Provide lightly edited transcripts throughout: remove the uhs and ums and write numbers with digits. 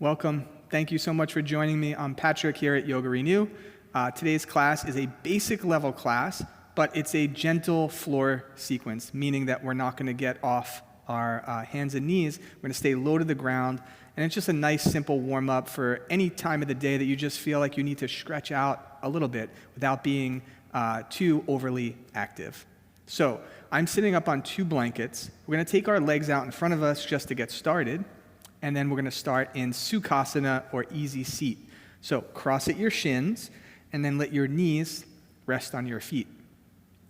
Welcome. Thank you so much for joining me. I'm Patrick here at YogaRenew. Today's class is a basic level class, but it's a gentle floor sequence, meaning that we're not going to get off our hands and knees. We're going to stay low to the ground, and it's just a nice, simple warm-up for any time of the day that you just feel like you need to stretch out a little bit without being too overly active. So I'm sitting up on 2 blankets. We're going to take our legs out in front of us just to get started, and then we're going to start in Sukhasana, or easy seat. So cross at your shins, and then let your knees rest on your feet.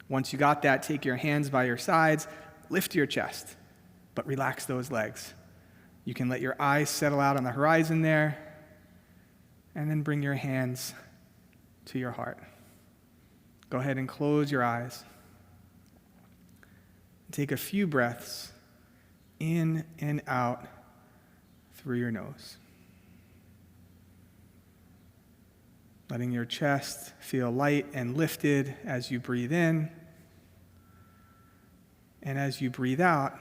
Once you got that, take your hands by your sides, lift your chest, but relax those legs. You can let your eyes settle out on the horizon there, and then bring your hands to your heart. Go ahead and close your eyes. Take a few breaths in and out through your nose. Letting your chest feel light and lifted as you breathe in. And as you breathe out,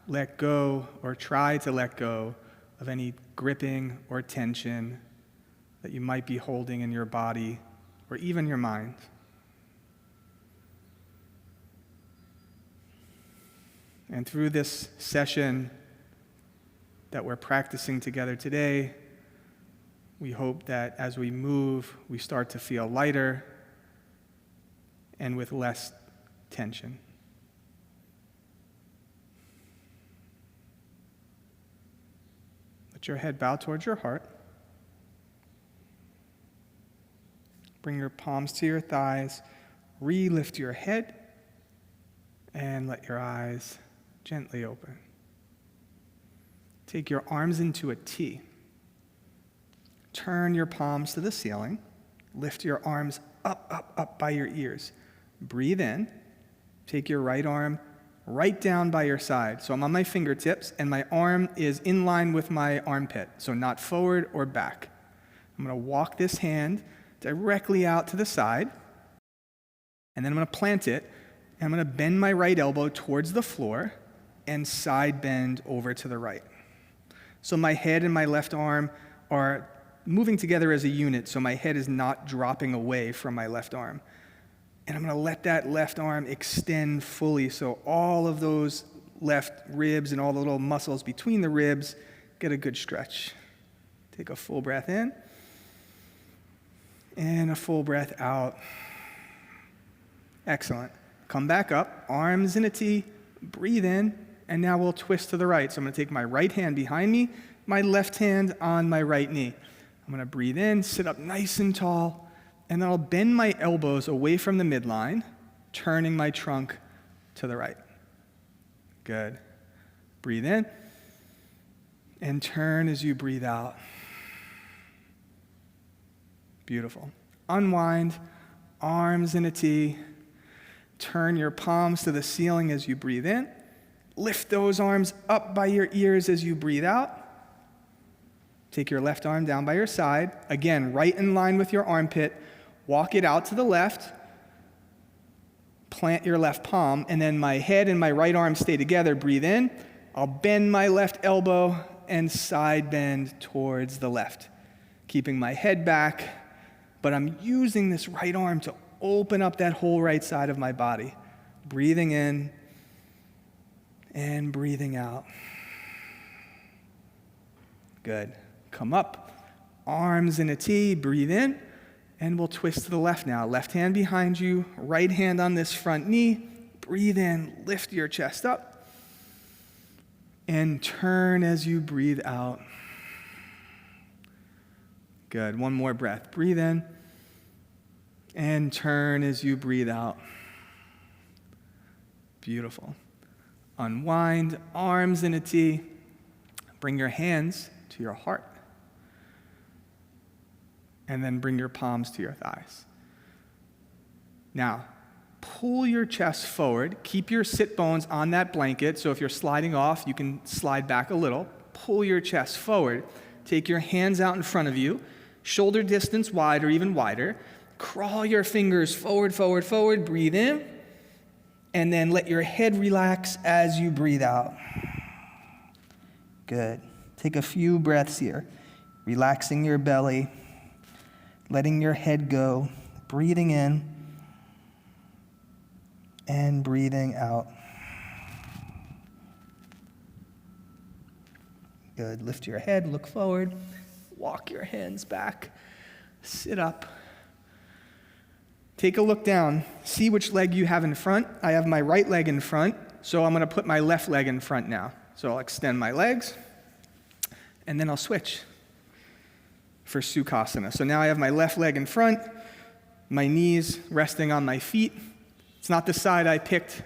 let go or try to let go of any gripping or tension that you might be holding in your body or even your mind. And through this session that we're practicing together today, we hope that as we move, we start to feel lighter and with less tension. Let your head bow towards your heart. Bring your palms to your thighs. Re-lift your head and let your eyes gently open. Take your arms into a T. Turn your palms to the ceiling. Lift your arms up by your ears. Breathe in. Take your right arm right down by your side. So I'm on my fingertips, and my arm is in line with my armpit, so not forward or back. I'm going to walk this hand directly out to the side, and then I'm going to plant it, and I'm going to bend my right elbow towards the floor and side bend over to the right. So my head and my left arm are moving together as a unit, so my head is not dropping away from my left arm. And I'm going to let that left arm extend fully, so all of those left ribs and all the little muscles between the ribs get a good stretch. Take a full breath in, and a full breath out. Excellent. Come back up, arms in a T, breathe in, and now we'll twist to the right. So I'm going to take my right hand behind me, my left hand on my right knee. I'm going to breathe in, sit up nice and tall, and then I'll bend my elbows away from the midline, turning my trunk to the right. Good. Breathe in, and turn as you breathe out. Beautiful. Unwind, arms in a T. Turn your palms to the ceiling as you breathe in. Lift those arms up by your ears as you breathe out. Take your left arm down by your side. Again, right in line with your armpit. Walk it out to the left. Plant your left palm, and then my head and my right arm stay together. Breathe in. I'll bend my left elbow and side bend towards the left, keeping my head back, but I'm using this right arm to open up that whole right side of my body. Breathing in and breathing out. Good. Come up, arms in a T, breathe in, and we'll twist to the left now. Left hand behind you, right hand on this front knee. Breathe in, lift your chest up, and turn as you breathe out. Good. One more breath. Breathe in, and turn as you breathe out. Beautiful. Unwind, arms in a T. Bring your hands to your heart. And then bring your palms to your thighs. Now, pull your chest forward. Keep your sit bones on that blanket. So if you're sliding off, you can slide back a little. Pull your chest forward. Take your hands out in front of you, shoulder distance wide or even wider. Crawl your fingers forward, forward, forward. Breathe in. And then let your head relax as you breathe out. Good. Take a few breaths here. relaxing your belly, letting your head go, breathing in and breathing out. Good. Lift your head, look forward, walk your hands back, sit up. Take a look down. See which leg you have in front. I have my right leg in front, so I'm going to put my left leg in front now. So I'll extend my legs, and then I'll switch for Sukhasana. So now I have my left leg in front, my knees resting on my feet. It's not the side I picked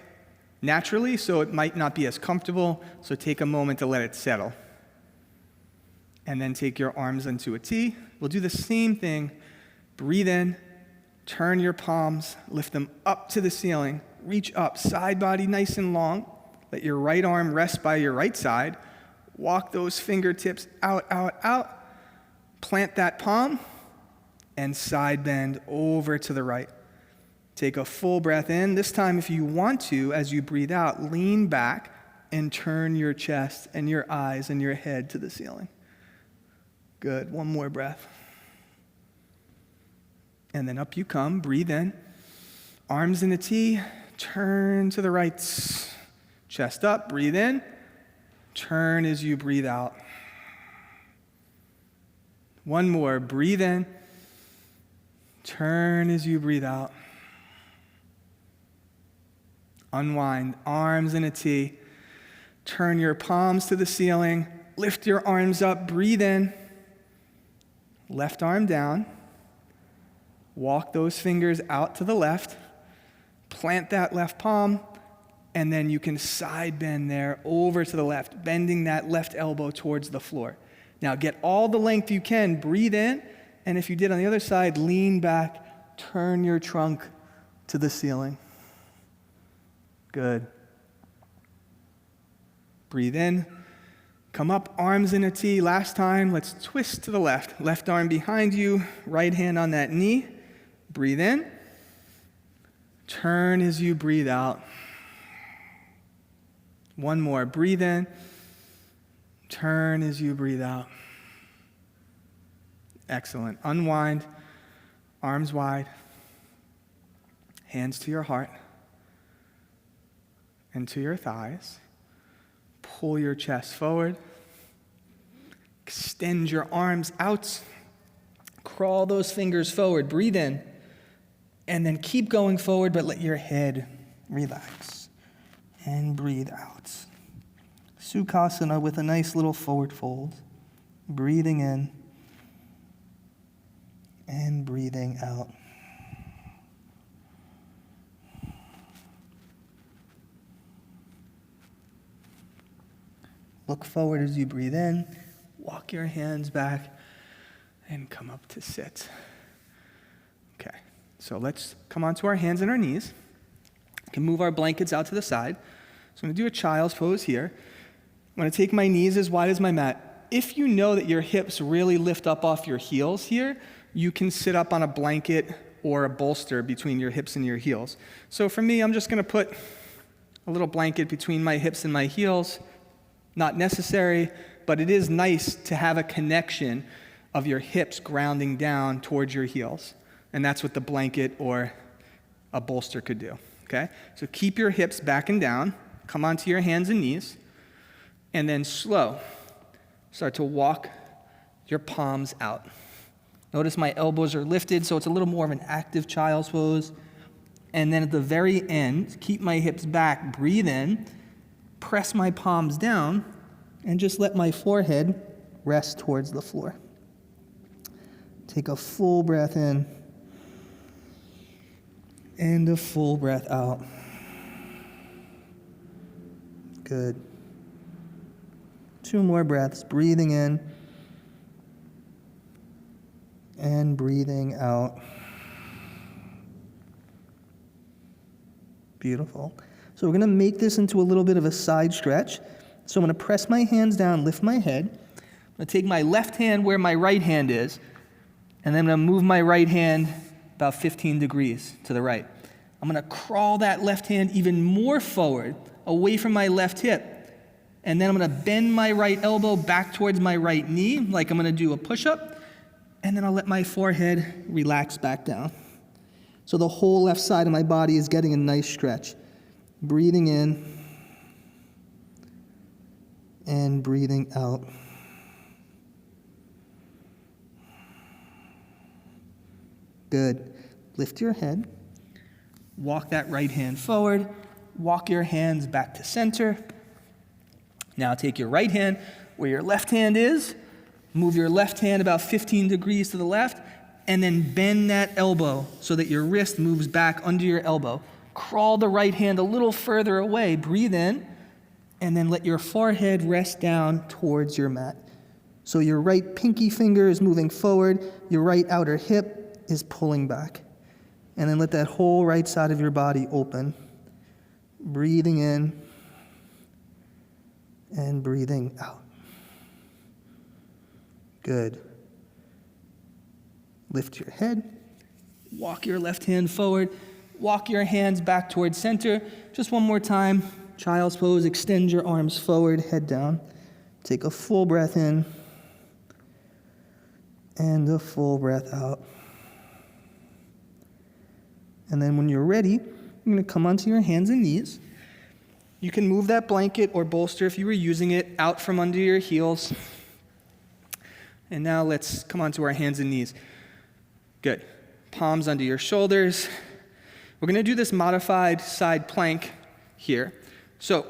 naturally, so it might not be as comfortable, so take a moment to let it settle. And then take your arms into a T. We'll do the same thing. Breathe in, turn your palms, lift them up to the ceiling, reach up, side body nice and long. Let your right arm rest by your right side. Walk those fingertips out, out, out. Plant that palm and side bend over to the right. Take a full breath in. This time, if you want to, as you breathe out, lean back and turn your chest and your eyes and your head to the ceiling. Good. One more breath. And then up you come. Breathe in. Arms in a T. Turn to the right. Chest up. Breathe in. Turn as you breathe out. One more. Breathe in. Turn as you breathe out. Unwind. Arms in a T. Turn your palms to the ceiling. Lift your arms up. Breathe in. Left arm down. Walk those fingers out to the left. Plant that left palm. And then you can side bend there over to the left, bending that left elbow towards the floor. Now get all the length you can. Breathe in. And if you did on the other side, lean back. Turn your trunk to the ceiling. Good. Breathe in. Come up, arms in a T. Last time, let's twist to the left. Left arm behind you, right hand on that knee. Breathe in. Turn as you breathe out. One more. Breathe in. Turn as you breathe out. Excellent. Unwind. Arms wide. Hands to your heart and to your thighs. Pull your chest forward. Extend your arms out. Crawl those fingers forward. Breathe in. And then keep going forward, but let your head relax. And breathe out. Sukhasana with a nice little forward fold. Breathing in. And breathing out. Look forward as you breathe in. Walk your hands back and come up to sit. Okay, so let's come onto our hands and our knees. We can move our blankets out to the side. So I'm going to do a child's pose here. I'm going to take my knees as wide as my mat. If you know that your hips really lift up off your heels here, you can sit up on a blanket or a bolster between your hips and your heels. So for me, I'm just going to put a little blanket between my hips and my heels. Not necessary, but it is nice to have a connection of your hips grounding down towards your heels. And that's what the blanket or a bolster could do, okay? So keep your hips back and down. Come onto your hands and knees. And then slow. Start to walk your palms out. Notice my elbows are lifted, so it's a little more of an active child's pose. And then at the very end, keep my hips back, breathe in, press my palms down, and just let my forehead rest towards the floor. Take a full breath in and a full breath out. Good. 2 more breaths, breathing in and breathing out. Beautiful. So we're going to make this into a little bit of a side stretch. So I'm going to press my hands down, lift my head. I'm going to take my left hand where my right hand is, and then I'm going to move my right hand about 15 degrees to the right. I'm going to crawl that left hand even more forward, away from my left hip. And then I'm going to bend my right elbow back towards my right knee, like I'm going to do a push-up. And then I'll let my forehead relax back down. So the whole left side of my body is getting a nice stretch. Breathing in and breathing out. Good. Lift your head. Walk that right hand forward. Walk your hands back to center. Now take your right hand where your left hand is. Move your left hand about 15 degrees to the left, and then bend that elbow so that your wrist moves back under your elbow. Crawl the right hand a little further away. Breathe in, and then let your forehead rest down towards your mat. So your right pinky finger is moving forward. Your right outer hip is pulling back. And then let that whole right side of your body open. Breathing in and breathing out. Good. Lift your head. Walk your left hand forward. Walk your hands back towards center. Just one more time. Child's pose. Extend your arms forward, head down. Take a full breath in and a full breath out. And then when you're ready, you're going to come onto your hands and knees. You can move that blanket or bolster if you were using it out from under your heels. And now let's come onto our hands and knees. Good. Palms under your shoulders. We're going to do this modified side plank here. So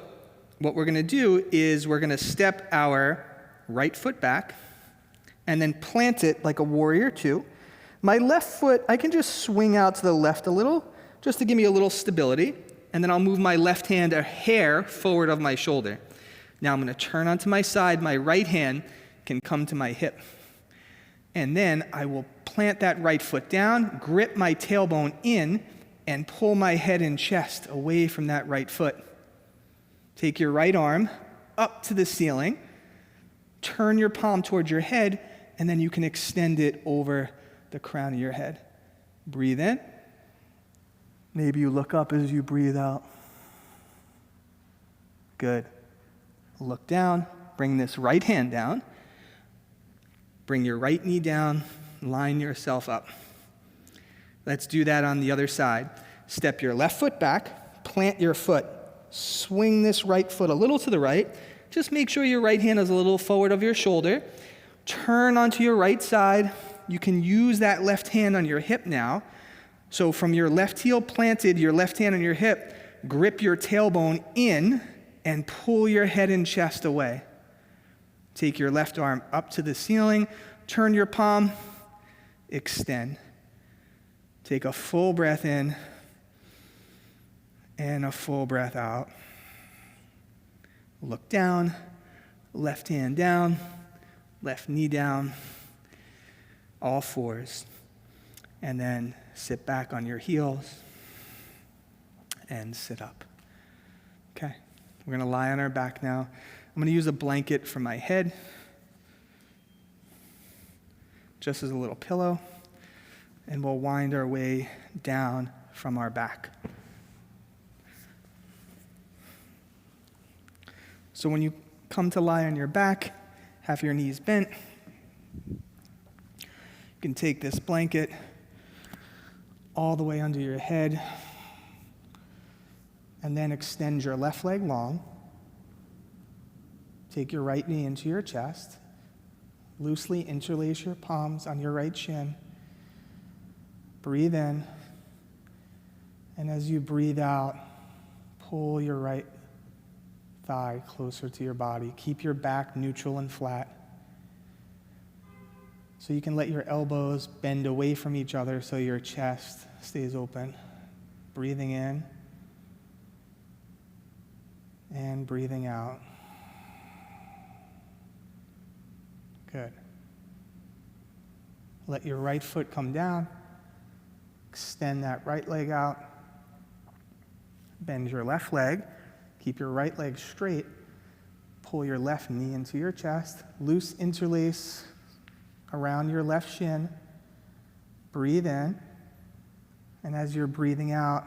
what we're going to do is we're going to step our right foot back and then plant it like a warrior two. My left foot, I can just swing out to the left a little, just to give me a little stability. And then I'll move my left hand a hair forward of my shoulder. Now I'm going to turn onto my side. My right hand can come to my hip. And then I will plant that right foot down, grip my tailbone in, and pull my head and chest away from that right foot. Take your right arm up to the ceiling, turn your palm towards your head, and then you can extend it over the crown of your head. Breathe in. Maybe you look up as you breathe out. Good. Look down. Bring this right hand down. Bring your right knee down. Line yourself up. Let's do that on the other side. Step your left foot back. Plant your foot. Swing this right foot a little to the right. Just make sure your right hand is a little forward of your shoulder. Turn onto your right side. You can use that left hand on your hip now. So from your left heel planted, your left hand on your hip, grip your tailbone in and pull your head and chest away. Take your left arm up to the ceiling, turn your palm, extend. Take a full breath in and a full breath out. Look down, left hand down, left knee down, all fours. And then sit back on your heels and sit up. Okay, we're going to lie on our back now. I'm going to use a blanket for my head, just as a little pillow, and we'll wind our way down from our back. So when you come to lie on your back, have your knees bent. You can take this blanket all the way under your head, and then extend your left leg long. Take your right knee into your chest. Loosely interlace your palms on your right shin. Breathe in, and as you breathe out, pull your right thigh closer to your body. Keep your back neutral and flat. So you can let your elbows bend away from each other so your chest stays open. Breathing in and breathing out. Good. Let your right foot come down. Extend that right leg out. Bend your left leg. Keep your right leg straight. Pull your left knee into your chest. Loose interlace around your left shin. Breathe in. And as you're breathing out,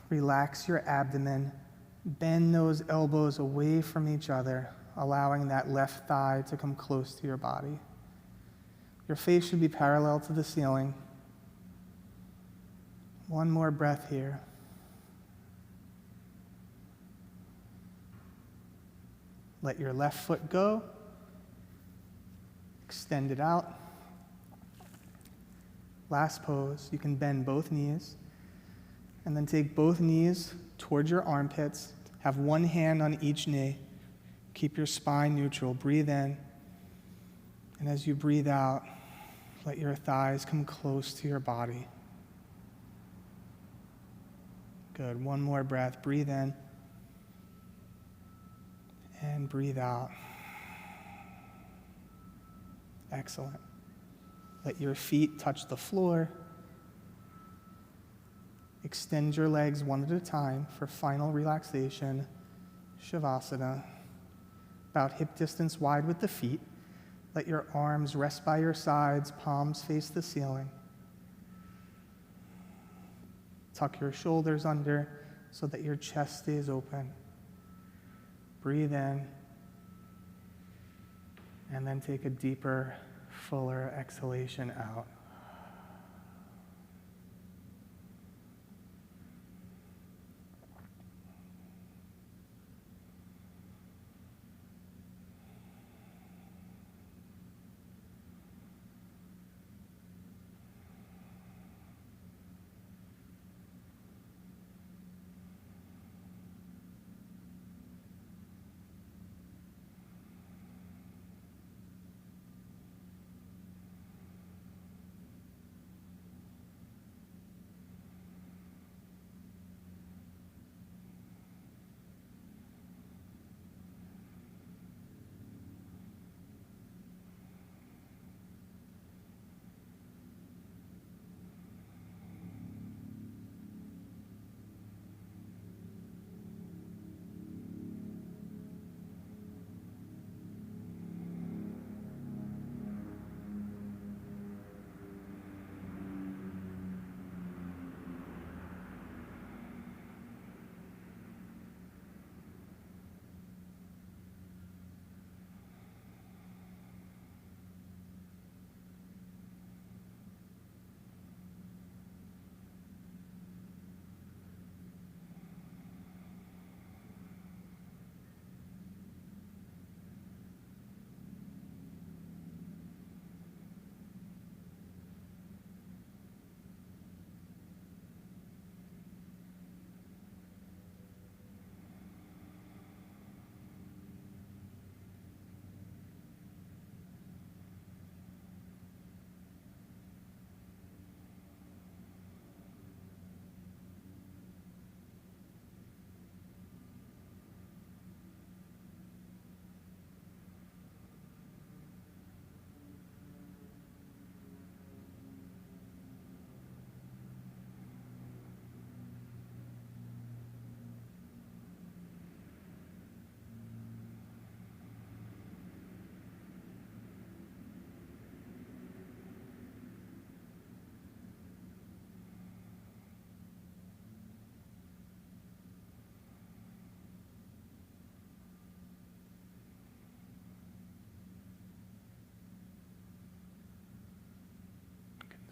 relax your abdomen Bend those elbows away from each other, allowing that left thigh to come close to your body. Your face should be parallel to the ceiling. One more breath here. Let your left foot go. Extend it out. Last pose, you can bend both knees, and then take both knees towards your armpits. Have one hand on each knee. Keep your spine neutral. Breathe in, and as you breathe out, let your thighs come close to your body. Good. One more breath. Breathe in, and breathe out. Excellent. Let your feet touch the floor. Extend your legs one at a time for final relaxation. Savasana. About hip distance wide with the feet. Let your arms rest by your sides, palms face the ceiling. Tuck your shoulders under so that your chest stays open. Breathe in, and then take a deeper, fuller exhalation out.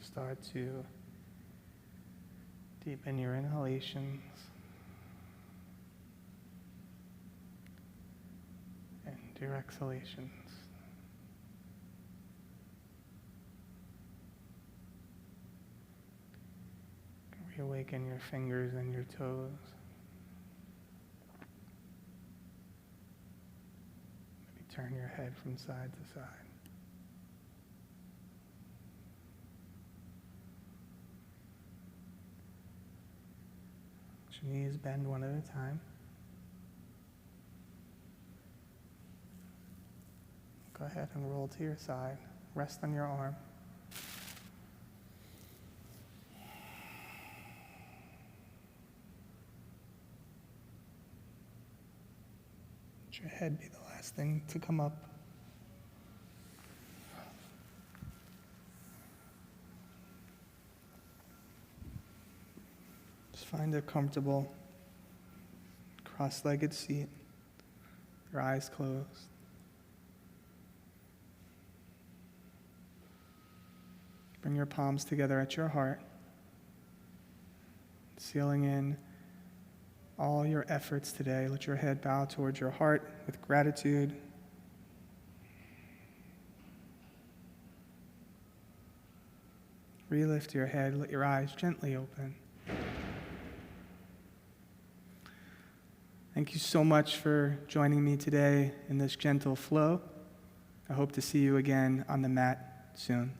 Start to deepen your inhalations and your exhalations. Reawaken your fingers and your toes. Maybe turn your head from side to side. Let your knees bend one at a time. Go ahead and roll to your side. Rest on your arm. Let your head be the last thing to come up. Just find a comfortable cross-legged seat, your eyes closed. Bring your palms together at your heart, sealing in all your efforts today. Let your head bow towards your heart with gratitude. Relift your head, let your eyes gently open. Thank you so much for joining me today in this gentle flow. I hope to see you again on the mat soon.